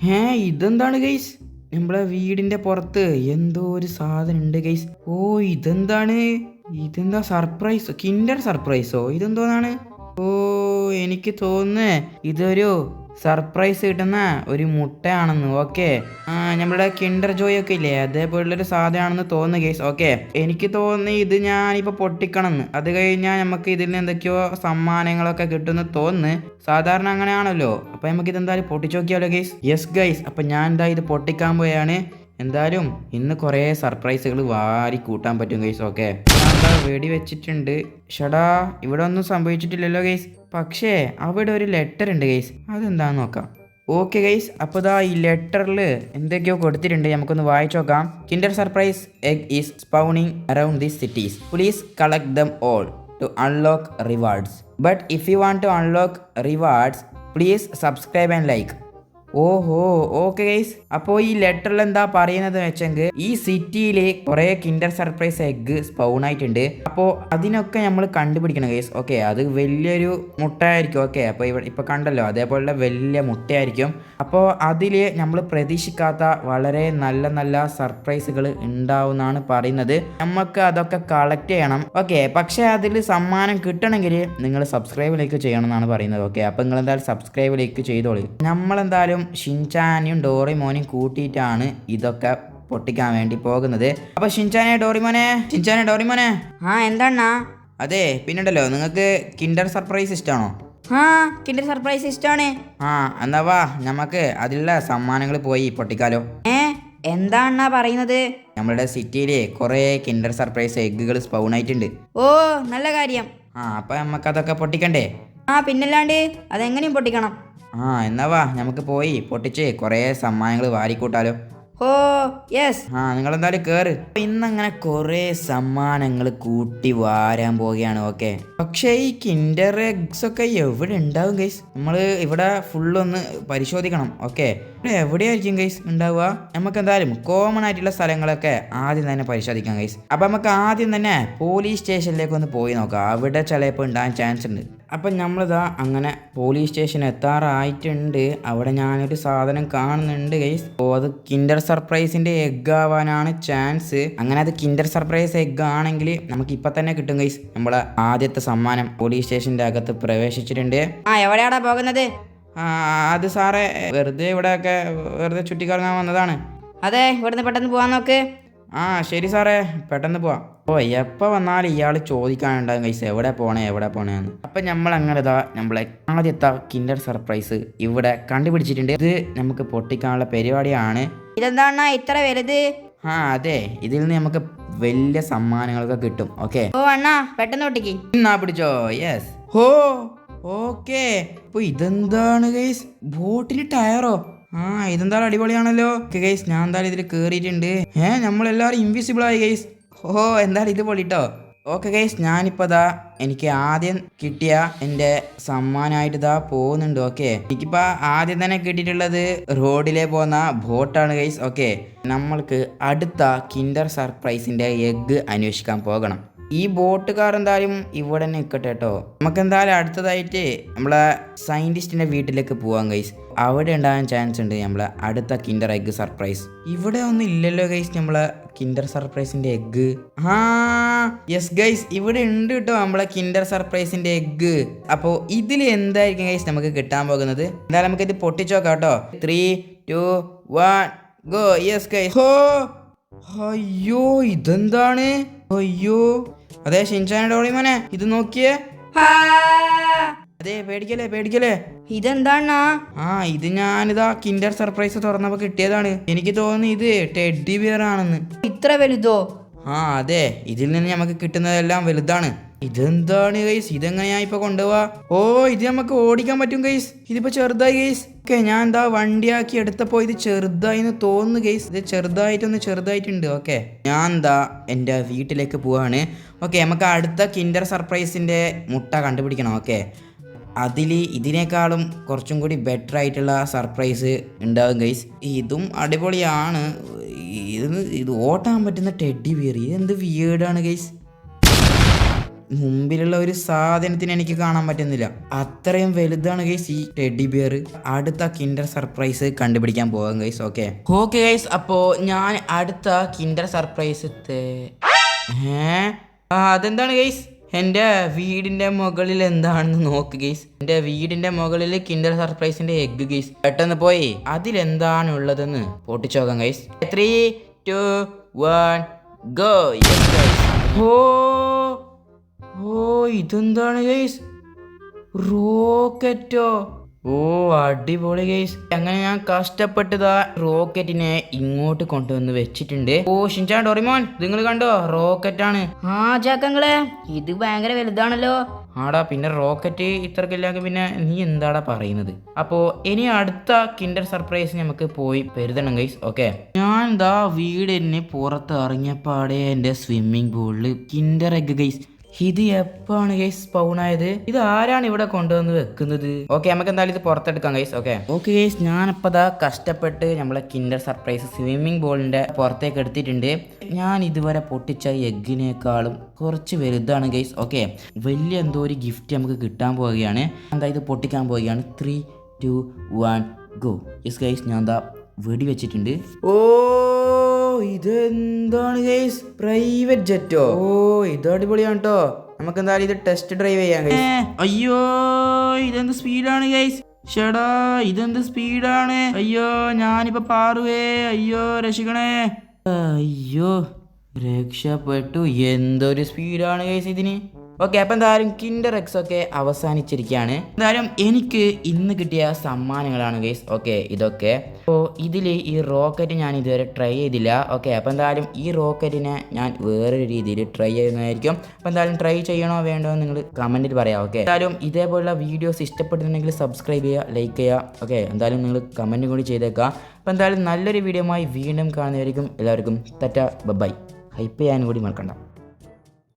ഇതെന്താണ് ഗൈസ്? നമ്മളെ വീടിന്റെ പുറത്ത് എന്തോ ഒരു സാധനം ഉണ്ട് ഗൈസ്. ഓ, ഇതെന്താണ്? ഇതെന്താ സർപ്രൈസ്? കിൻഡർ സർപ്രൈസോ? ഇതെന്തോന്നാണ്? ഓ, എനിക്ക് തോന്നുന്നേ ഇതൊരു സർപ്രൈസ് കിട്ടുന്ന ഒരു മുട്ടയാണെന്ന്. ഓക്കെ, നമ്മളുടെ കിൻഡർ ജോയ് ഒക്കെ ഇല്ലേ, അതേപോലുള്ളൊരു സാധനമാണെന്ന് തോന്നുന്നു ഗൈസ്. ഓക്കെ, എനിക്ക് തോന്നി ഇത് ഞാനിപ്പോൾ പൊട്ടിക്കണമെന്ന്. അത് കഴിഞ്ഞാൽ നമുക്ക് ഇതിൽ നിന്ന് എന്തൊക്കെയോ സമ്മാനങ്ങളൊക്കെ കിട്ടുമെന്ന് തോന്നുന്നു. സാധാരണ അങ്ങനെയാണല്ലോ. അപ്പം നമുക്ക് ഇതെന്തായാലും പൊട്ടിച്ചു നോക്കിയാലോ ഗൈസ്? യെസ് ഗൈസ്, അപ്പം ഞാൻ എന്താ ഇത് പൊട്ടിക്കാൻ പോയാണ്. എന്തായാലും ഇന്ന് കുറേ സർപ്രൈസുകൾ വാരി കൂട്ടാൻ പറ്റും ഗൈസ്. ഓക്കെ, ഞാൻ വെടി വെച്ചിട്ടുണ്ട്. ഷടാ, ഇവിടെ ഒന്നും സംഭവിച്ചിട്ടില്ലല്ലോ ഗൈസ്. പക്ഷേ അവിടെ ഒരു ലെറ്റർ ഉണ്ട് ഗൈസ്, അതെന്താന്ന് നോക്കാം. ഓക്കെ ഗൈസ്, അപ്പോൾ ഇതാ ഈ ലെറ്ററിൽ എന്തൊക്കെയോ കൊടുത്തിട്ടുണ്ട്, നമുക്കൊന്ന് വായിച്ചു നോക്കാം. Kinder surprise egg is spawning around these cities. Please collect them all to unlock rewards. But if you want to unlock rewards please subscribe and like. ഓഹോ, ഓക്കെ ഗൈസ്. അപ്പോൾ ഈ ലെറ്ററിൽ എന്താ പറയുന്നത് വെച്ചെങ്കിൽ ഈ സിറ്റിയിൽ കുറേ കിൻഡർ സർപ്രൈസ് എഗ് സ്പൗൺ ആയിട്ടുണ്ട്. അപ്പോൾ അതിനൊക്കെ നമ്മൾ കണ്ടുപിടിക്കണം ഗൈസ്. ഓക്കെ, അത് വലിയൊരു മുട്ടയായിരിക്കും. ഓക്കെ, അപ്പോൾ ഇപ്പോൾ കണ്ടല്ലോ, അതേപോലുള്ള വലിയ മുട്ടയായിരിക്കും. അപ്പോൾ അതിൽ നമ്മൾ പ്രതീക്ഷിക്കാത്ത വളരെ നല്ല നല്ല സർപ്രൈസുകൾ ഉണ്ടാവുമെന്നാണ് പറയുന്നത്. നമുക്ക് അതൊക്കെ കളക്ട് ചെയ്യണം. ഓക്കെ, പക്ഷേ അതിൽ സമ്മാനം കിട്ടണമെങ്കിൽ നിങ്ങൾ സബ്സ്ക്രൈബിലേക്ക് ചെയ്യണം എന്നാണ് പറയുന്നത്. ഓക്കെ, അപ്പോൾ നിങ്ങൾ എന്തായാലും സബ്സ്ക്രൈബിലേക്ക് ചെയ്തോളൂ. നമ്മളെന്തായാലും ഷിൻചാനെയും ഡോറിമോനെയും കൂട്ടിയിട്ടാണ് ഇതൊക്കെ പൊട്ടിക്കാൻ വേണ്ടി പോകുന്നത്. അപ്പൊ ഷിൻചാനെ ഡോറിമോനെ. എന്താണ്? അതെ, പിന്നുണ്ടല്ലോ, നിങ്ങൾക്ക് കിൻഡർ സർപ്രൈസ് ഇഷ്ടമാണോ? കിൻഡർ സർപ്രൈസ് ഇഷ്ടമാണ്. എന്നാ വാ, നമുക്ക് അതിലുള്ള സമ്മാനങ്ങൾ പോയി പൊട്ടിക്കാലോ. എന്താണെന്നാ പറയുന്നത്? നമ്മളുടെ സിറ്റിയില് കുറേ കിൻഡർ സർപ്രൈസ് എഗ്ഗുകൾ സ്പൗൺ ആയിട്ടുണ്ട്. ഓ, നല്ല കാര്യം. അപ്പൊ നമുക്ക് അതൊക്കെ പൊട്ടിക്കണ്ടേ? പിന്നല്ലാണ്ട് അതെങ്ങനെയും പൊട്ടിക്കണം. എന്നാ വാ, നമുക്ക് പോയി പൊട്ടിച്ച് കുറേ സമ്മാനങ്ങൾ വാരിക്കൂട്ടാലോ. ഓ യെസ്. നിങ്ങളെന്തായാലും കേറ്. ഇന്നങ്ങനെ കുറേ സമ്മാനങ്ങൾ കൂട്ടി വാരാൻ പോവുകയാണ്. ഓക്കെ, പക്ഷേ ഈ കിൻഡർ എഗ്സ് ഒക്കെ എവിടെ ഉണ്ടാവും ഗൈസ്? നമ്മൾ ഇവിടെ ഫുള്ളൊന്ന് പരിശോധിക്കണം. ഓക്കെ, ഇവിടെ എവിടെയായിരിക്കും ഗൈസ് ഉണ്ടാവുക? നമുക്ക് എന്തായാലും കോമൺ ആയിട്ടുള്ള സ്ഥലങ്ങളൊക്കെ ആദ്യം തന്നെ പരിശോധിക്കാം ഗൈസ്. അപ്പം നമുക്ക് ആദ്യം തന്നെ പോലീസ് സ്റ്റേഷനിലേക്ക് ഒന്ന് പോയി നോക്കാം. അവിടെ ചിലപ്പോൾ ഉണ്ടാകാൻ ചാൻസ് ഉണ്ട്. അപ്പം നമ്മളിതാ അങ്ങനെ പോലീസ് സ്റ്റേഷൻ എത്താറായിട്ടുണ്ട്. അവിടെ ഞാനൊരു സാധനം കാണുന്നുണ്ട് ഗൈസ്. അപ്പോൾ അത് കിൻഡർ സർപ്രൈസിന്റെ എഗ് ആവാനാണ് ചാൻസ്. അങ്ങനെ അത് കിൻഡർ സർപ്രൈസ് എഗ് ആണെങ്കിൽ നമുക്ക് ഇപ്പം തന്നെ കിട്ടും ഗൈസ്. നമ്മളെ ആദ്യത്തെ സമ്മാനം പോലീസ് സ്റ്റേഷന്റെ അകത്ത് പ്രവേശിച്ചിട്ടുണ്ട്. എവിടെയാടാ പോകുന്നത്? അത് സാറേ, വെറുതെ ചുറ്റിക്കറങ്ങാൻ വന്നതാണ്. അതെ, ഇവിടുന്ന് പെട്ടെന്ന് പോവാൻ നോക്ക്. ശരി സാറേ, പെട്ടെന്ന് പോവാം. എപ്പോൾ വന്നാലും ഇയാൾ ചോദിക്കാനുണ്ടാകും ഗൈസ്, എവിടെ പോണേന്ന്. അപ്പം നമ്മൾ അങ്ങനെ നമ്മളെ ആദ്യത്തെ കിൻഡർ സർപ്രൈസ് ഇവിടെ കണ്ടുപിടിച്ചിട്ടുണ്ട്. ഇത് നമുക്ക് പൊട്ടിക്കാനുള്ള പരിപാടിയാണ്. ഇതെന്താണ് ഇത്ര വലുത്? അതെ, ഇതിൽ നിന്ന് നമുക്ക് വലിയ സമ്മാനങ്ങളൊക്കെ കിട്ടും. ഓക്കെ, അണ്ണാ പെട്ടെന്ന് പൊട്ടിക്ക്. പിടിച്ചോ. യെസ്. ഓക്കെ, അപ്പോൾ ഇതെന്താണ് ഗൈസ്? ബോട്ടിന് ടയറോ? ഇതെന്തായാലും അടിപൊളിയാണല്ലോ. ഓക്കെ ഗൈസ്, ഞാൻ എന്തായാലും ഇതിൽ കയറിയിട്ടുണ്ട്. നമ്മളെല്ലാവരും ഇൻവിസിബിൾ ആയി ഗൈസ്. എന്തായാലും ഇത് പൊളിട്ടോ. ഓക്കെ ഗൈസ്, ഞാനിപ്പോൾ എനിക്ക് ആദ്യം കിട്ടിയ എൻ്റെ സമ്മാനമായിട്ട് പോകുന്നുണ്ട്. ഓക്കെ, എനിക്കിപ്പോൾ ആദ്യം തന്നെ കിട്ടിയിട്ടുള്ളത് റോഡിലെ പോകുന്ന ബോട്ടാണ് ഗൈസ്. ഓക്കെ, നമ്മൾക്ക് അടുത്ത കിൻഡർ സർപ്രൈസിൻ്റെ എഗ്ഗ് അന്വേഷിക്കാൻ പോകണം. ഈ ബോട്ടുകാർ എന്തായാലും ഇവിടെ തന്നെ നിൽക്കട്ടെ കേട്ടോ. നമുക്ക് എന്തായാലും അടുത്തതായിട്ട് നമ്മളെ സയൻറ്റിസ്റ്റിൻ്റെ വീട്ടിലേക്ക് പോവാം ഗൈസ്. അവിടെ ഉണ്ടാകാൻ ചാൻസ് ഉണ്ട് നമ്മളെ അടുത്ത കിൻഡർ എഗ്ഗ് സർപ്രൈസ്. ഇവിടെ ഒന്നും ഇല്ലല്ലോ ഗൈസ് നമ്മളെ കിൻഡർ സർപ്രൈസിൻ്റെ എഗ്ഗ്. യെസ് ഗൈസ്, ഇവിടെ ഉണ്ട് കേട്ടോ നമ്മളെ കിൻഡർ സർപ്രൈസിൻ്റെ എഗ്ഗ്. അപ്പോൾ ഇതിൽ എന്തായിരിക്കും ഗൈസ് നമുക്ക് കിട്ടാൻ പോകുന്നത്? എന്തായാലും നമുക്കിത് പൊട്ടിച്ചു നോക്കാം കേട്ടോ. 3, 2, 1 ഗോ. Yes guys. അയ്യോ, ഇതെന്താണ്? അതെ ഷിൻചാൻ ഡോറിമോനെ, ഇത് നോക്കിയേ. അതെ, പേടിക്കല്ലേ. ഇതെന്താണ്? ഇത് ഞാനിതാ കിൻഡർ സർപ്രൈസ് തുറന്നപ്പോ കിട്ടിയതാണ്. എനിക്ക് തോന്നുന്നു ഇത് ടെഡ്ഡി ബിയർ ആണെന്ന്. ഇത്ര വലുതോ? അതെ, ഇതിൽ നിന്ന് നമുക്ക് കിട്ടുന്നതെല്ലാം വലുതാണ്. ഇതെന്താണ് ഗൈസ്? ഇതെങ്ങനെയാ ഇപ്പൊ കൊണ്ടുപോവാ? ഇത് നമുക്ക് ഓടിക്കാൻ പറ്റും ഗൈസ്. ഇതിപ്പോ ചെറുതായി ഗൈസ്. ഓക്കെ, ഞാൻ എന്താ വണ്ടിയാക്കി എടുത്തപ്പോ ഇത് ചെറുതായി എന്ന് തോന്നുന്നു ഗൈസ്. ഇത് ചെറുതായിട്ടുണ്ട്. ഓക്കെ, ഞാൻ എന്താ എൻ്റെ വീട്ടിലേക്ക് പോവാണ്. ഓക്കെ, നമുക്ക് അടുത്ത കിൻഡർ സർപ്രൈസിന്റെ മുട്ട കണ്ടുപിടിക്കണം. ഓക്കെ, ഇതിനേക്കാളും കുറച്ചും കൂടി ബെറ്റർ ആയിട്ടുള്ള സർപ്രൈസ് ഉണ്ടാവും ഗൈസ്. ഇതും അടിപൊളിയാണ്. ഇത് ഓട്ടാൻ പറ്റുന്ന ടെഡ്ഡി ബിയർ. ഇതെന്ത് വിയേർഡാണ് ഗൈസ്. മുമ്പിലുള്ള ഒരു സാധനത്തിന് എനിക്ക് കാണാൻ പറ്റുന്നില്ല. അത്രയും വലുതാണ് ഗൈസ് ഈ ടെഡി ബിയർ. അടുത്ത കിൻഡർ സർപ്രൈസ് കണ്ടുപിടിക്കാൻ പോകാം ഗൈസ്. ഓക്കെ ഗൈസ്, അപ്പോ ഞാൻ അടുത്ത കിൻഡർ സർപ്രൈസ് അതെന്താണ് ഗൈസ്? എൻ്റെ വീടിൻ്റെ മുകളിൽ എന്താണെന്ന് നോക്ക് ഗൈസ്. എൻ്റെ വീടിൻ്റെ മുകളിൽ കിൻഡർ സർപ്രൈസിൻ്റെ എഗ്ഗ് ഗൈസ്. പെട്ടെന്ന് പോയി അതിലെന്താണുള്ളതെന്ന് പൊട്ടിച്ചോക്കാം ഗൈസ്. 3, 2, 1 ഗോ. ഓ ഇതെന്താണ് ഗൈസ്? റോക്കറ്റോ? ഓ അടിപൊളി ഗൈസ്. അങ്ങനെ ഞാൻ കഷ്ടപ്പെട്ടതാ റോക്കറ്റിനെ ഇങ്ങോട്ട് കൊണ്ടുവന്ന് വെച്ചിട്ടുണ്ട്. ഓ ഷിൻചാൻ ഡോറിമോൻ, നിങ്ങൾ കണ്ടോ? റോക്കറ്റാണ്. ആ ചാക്കങ്ങളെ, ഇത് ഭയങ്കര വലുതാണല്ലോ. ആടാ, പിന്നെ റോക്കറ്റ് ഇത്രക്കില്ലെങ്കിൽ പിന്നെ നീ എന്താടാ പറയുന്നത്? അപ്പോൾ ഇനി അടുത്ത കിൻഡർ സർപ്രൈസ് നമുക്ക് പോയി പെരുതണം ഗൈസ്. ഓക്കെ, ഞാൻ ദാ വീടിന് പുറത്ത് ഇറങ്ങിയപ്പാടെ എൻ്റെ സ്വിമ്മിംഗ് പൂളിൽ കിൻഡർ എഗ് ഗൈസ്. ഇത് എപ്പാണ് ഗൈസ് സ്പൗൺ ആയത്? ഇത് ആരാണ് ഇവിടെ കൊണ്ടുവന്ന് വെക്കുന്നത്? ഓക്കെ, നമുക്ക് എന്തായാലും ഇത് പുറത്തെടുക്കാം ഗൈസ്. ഓക്കെ ഗൈസ്, ഞാനിപ്പോൾ ദാ കഷ്ടപ്പെട്ട് നമ്മളെ കിൻഡർ സർപ്രൈസ് സ്വിമ്മിംഗ് പൂളിൻ്റെ പുറത്തേക്ക് എടുത്തിട്ടുണ്ട്. ഞാൻ ഇതുവരെ പൊട്ടിച്ച എഗ്ഗിനേക്കാളും കുറച്ച് വലുതാണ് ഗൈസ്. ഓക്കെ, വലിയ എന്തോ ഒരു ഗിഫ്റ്റ് നമുക്ക് കിട്ടാൻ പോവുകയാണ്. എന്താ ഇത് പൊട്ടിക്കാൻ പോവുകയാണ്. 3, 2, 1 ഗോ. യെസ് ഗൈസ്, ഞാൻ എന്താ വെടി വെച്ചിട്ടുണ്ട്. ഓ ഇതെന്താണ് ഗൈസ്? പ്രൈവറ്റ് ജെറ്റോ? ഓ ഇത് അടിപൊളിയാണ് കേട്ടോ. നമുക്ക് എന്തായാലും ഇത് ടെസ്റ്റ് ഡ്രൈവ് ചെയ്യാം ഗൈസ്. അയ്യോ ഇതെന്ത് സ്പീഡാണ് ഗൈസ്. ഷെടാ ഇതെന്ത് സ്പീഡാണ്. അയ്യോ ഞാനിപ്പോ പാറുവേ. അയ്യോ രക്ഷിക്കണേ. അയ്യോ രക്ഷപ്പെട്ടു. എന്തൊരു സ്പീഡാണ് ഗൈസ് ഇതിന്. ഓക്കെ, അപ്പം എന്തായാലും കിൻഡർ എഗ്സ് ഒക്കെ അവസാനിച്ചിരിക്കുകയാണ്. എന്തായാലും എനിക്ക് ഇന്ന് കിട്ടിയ സമ്മാനങ്ങളാണ് ഗൈസ്. ഓക്കെ, ഇതൊക്കെ. അപ്പോൾ ഇതിൽ ഈ റോക്കറ്റ് ഞാൻ ഇതുവരെ ട്രൈ ചെയ്തില്ല. ഓക്കെ, അപ്പോൾ എന്തായാലും ഈ റോക്കറ്റിനെ ഞാൻ വേറൊരു രീതിയിൽ ട്രൈ ചെയ്യുന്നതായിരിക്കും. അപ്പോൾ എന്തായാലും ട്രൈ ചെയ്യണോ വേണ്ടോ എന്ന് നിങ്ങൾ കമൻറ്റിൽ പറയാം. ഓക്കെ, എന്തായാലും ഇതേപോലുള്ള വീഡിയോസ് ഇഷ്ടപ്പെടുന്നുണ്ടെങ്കിൽ സബ്സ്ക്രൈബ് ചെയ്യുക, ലൈക്ക് ചെയ്യുക. ഓക്കെ, എന്തായാലും നിങ്ങൾ കമൻറ്റും കൂടി ചെയ്തേക്കാം. അപ്പോൾ എന്തായാലും നല്ലൊരു വീഡിയോയുമായി വീണ്ടും കാണുന്നതായിരിക്കും. എല്ലാവർക്കും ടാറ്റാ ബൈ. ഹൈപ്പ് ചെയ്യാനും കൂടി മറക്കണ്ട.